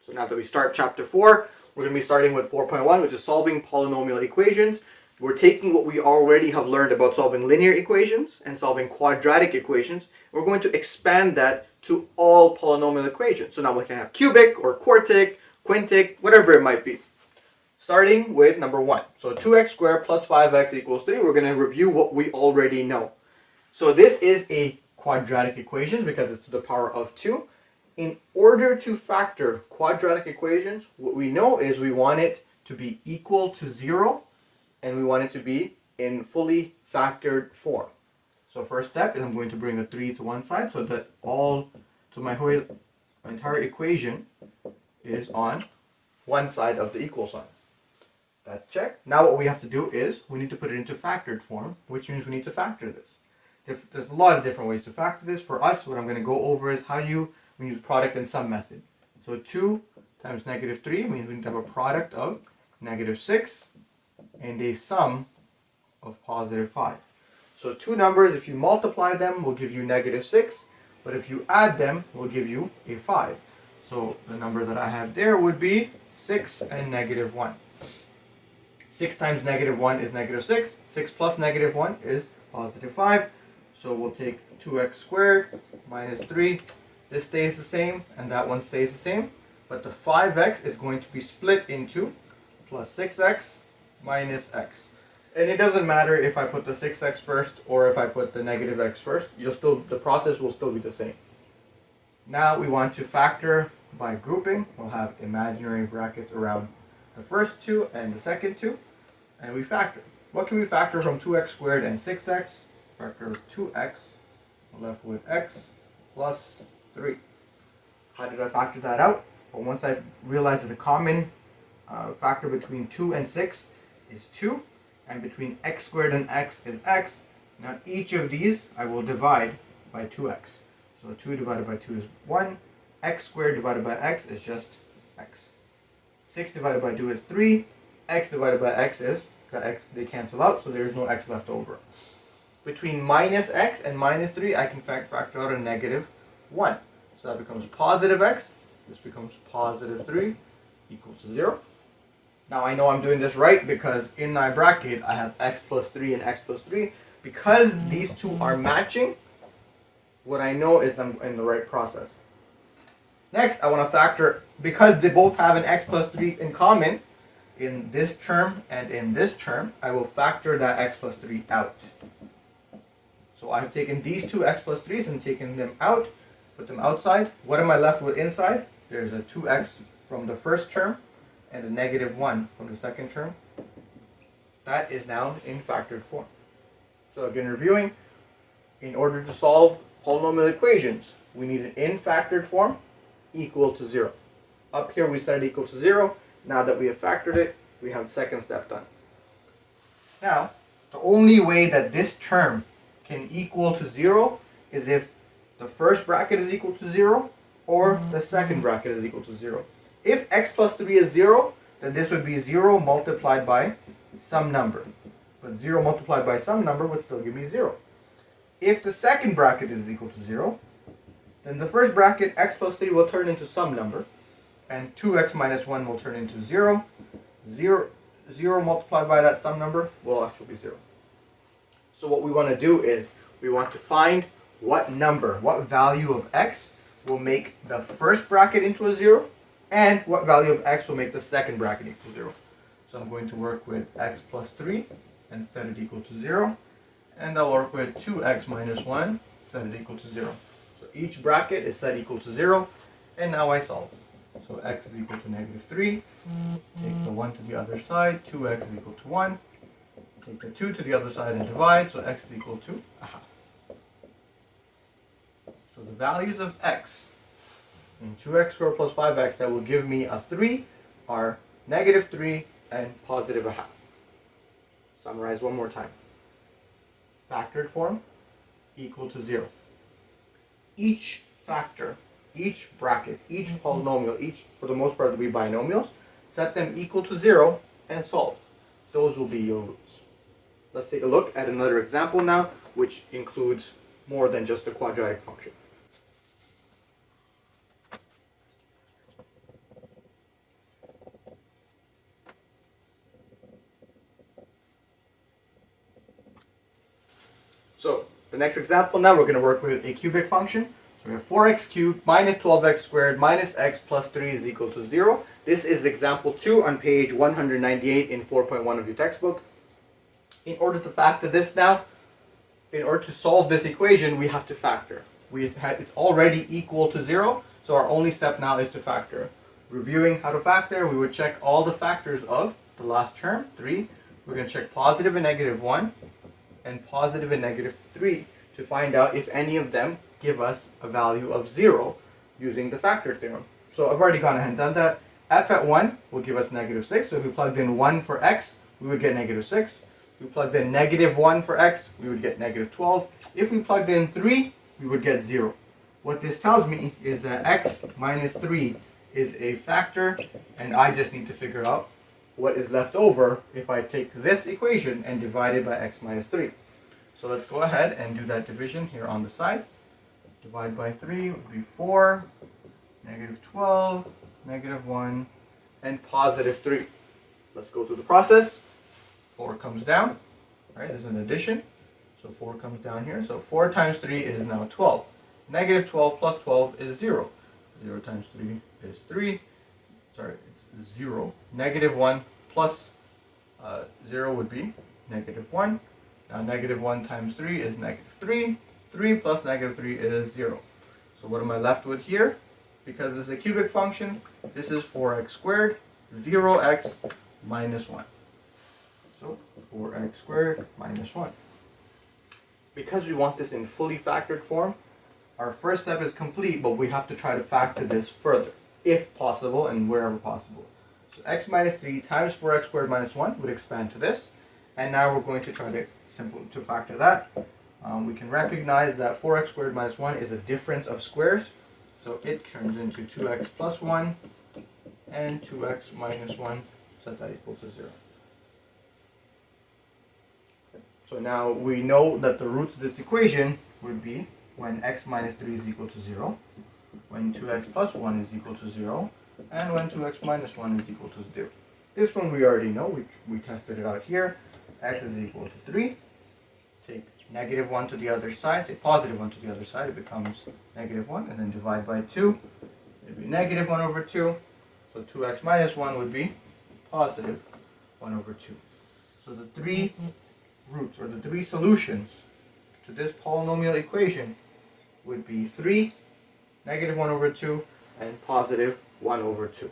So now that we start chapter 4, we're going to be starting with 4.1, which is solving polynomial equations. We're taking what we already have learned about solving linear equations and solving quadratic equations. We're going to expand that to all polynomial equations. So now we can have cubic or quartic, quintic, whatever it might be. Starting with number 1. So 2x squared plus 5x equals 3. We're going to review what we already know. So this is a quadratic equation because it's to the power of 2. In order to factor quadratic equations, what we know is we want it to be equal to 0 and we want it to be in fully factored form. So first step is I'm going to bring a 3 to one side so that my entire equation is on one side of the equal sign. That's checked. Now what we have to do is we need to put it into factored form, which means we need to factor this. There's a lot of different ways to factor this. For us, what I'm going to go over is we use product and sum method. So 2 times negative 3 means we need to have a product of negative 6 and a sum of positive 5. So two numbers, if you multiply them, will give you negative 6, but if you add them, will give you a 5. So the number that I have there would be 6 and negative 1. 6 times negative 1 is negative 6. 6 plus negative 1 is positive 5. So we'll take 2x squared minus 3. This stays the same and that one stays the same. But the 5x is going to be split into plus 6x minus x. And it doesn't matter if I put the 6x first or if I put the negative x first. The process will still be the same. Now we want to factor by grouping. We'll have imaginary brackets around the first two and the second two. And we factor. What can we factor from 2x squared and 6x? Factor 2x, left with x plus 3. How did I factor that out? Well, once I realized that the common factor between 2 and 6 is 2, and between x squared and x is x, now each of these I will divide by 2x. So 2 divided by 2 is 1, x squared divided by x is just x. 6 divided by 2 is 3, x divided by x is, they cancel out, so there is no x left over. Between minus x and minus 3, I can factor out a negative 1. So that becomes positive x, this becomes positive 3, equals to 0. Now I know I'm doing this right because in my bracket I have x plus 3 and x plus 3. Because these two are matching, what I know is I'm in the right process. Next, I want to factor, because they both have an x plus 3 in common, in this term and in this term, I will factor that x plus 3 out. So I've taken these two x plus 3s and taken them out, put them outside. What am I left with inside? There's a 2x from the first term and a negative 1 from the second term. That is now in factored form. So again, reviewing, in order to solve polynomial equations, we need an in factored form equal to 0. Up here we set it equal to 0. Now that we have factored it, we have the second step done. Now, the only way that this term can equal to 0 is if the first bracket is equal to 0 or the second bracket is equal to 0. If x plus 3 is 0, then this would be 0 multiplied by some number. But 0 multiplied by some number would still give me 0. If the second bracket is equal to 0, then the first bracket, x plus 3, will turn into some number. And 2x minus 1 will turn into 0. 0 multiplied by that some number will actually be 0. So what we want to do is we want to find what value of x will make the first bracket into a 0, and what value of x will make the second bracket equal to 0. So I'm going to work with x plus 3 and set it equal to 0. And I'll work with 2x minus 1, set it equal to 0. So each bracket is set equal to 0, and now I solve. So x is equal to negative 3. Take the 1 to the other side. 2x is equal to 1. Take the 2 to the other side and divide. So x is equal to a half. So the values of x in 2x squared plus 5x that will give me a 3 are negative 3 and positive a half. Summarize one more time. Factored form equal to 0. Each factor, each bracket, each polynomial, each, for the most part, will be binomials. Set them equal to 0 and solve. Those will be your roots. Let's take a look at another example now, which includes more than just a quadratic function. The next example now, we're going to work with a cubic function. So we have 4x cubed minus 12x squared minus x plus 3 is equal to 0. This is example 2 on page 198 in 4.1 of your textbook. In order to factor this now, in order to solve this equation, we have to factor. It's already equal to 0, so our only step now is to factor. Reviewing how to factor, we would check all the factors of the last term, 3. We're going to check positive and negative 1 and positive and negative 3 to find out if any of them give us a value of 0 using the factor theorem. So I've already gone ahead and done that. F at 1 will give us negative 6. So if we plugged in 1 for x, we would get negative 6. If we plugged in negative 1 for x, we would get negative 12. If we plugged in 3, we would get 0. What this tells me is that x minus 3 is a factor, and I just need to figure out what is left over if I take this equation and divide it by x minus 3. So let's go ahead and do that division here on the side. Divide by 3 would be 4, negative 12, negative 1, and positive 3. Let's go through the process. 4 comes down, right? There's an addition. So 4 comes down here. So 4 times 3 is now 12. Negative 12 plus 12 is 0. 0 times 3 is 3. Sorry, it's 0. Negative 1 plus 0 would be negative 1. Now negative 1 times 3 is negative 3. 3 plus negative 3 is 0. So what am I left with here? Because this is a cubic function, this is 4x squared, 0x minus 1. So 4x squared minus 1. Because we want this in fully factored form, our first step is complete, but we have to try to factor this further, if possible and wherever possible. So x minus 3 times 4x squared minus 1 would expand to this. And now we're going to try to factor that. We can recognize that 4x squared minus 1 is a difference of squares. So it turns into 2x plus 1 and 2x minus 1, set that equals to 0. So now we know that the roots of this equation would be when x minus 3 is equal to 0, when 2x plus 1 is equal to 0, and when 2x minus 1 is equal to 0. This one we already know, we tested it out here. X is equal to 3. Take negative 1 to the other side, take positive 1 to the other side, it becomes negative 1, and then divide by 2. It would be negative 1 over 2. So 2x minus 1 would be positive 1 over 2. So the 3 roots, or the 3 solutions to this polynomial equation would be 3, negative 1 over 2, and positive 1 over 2.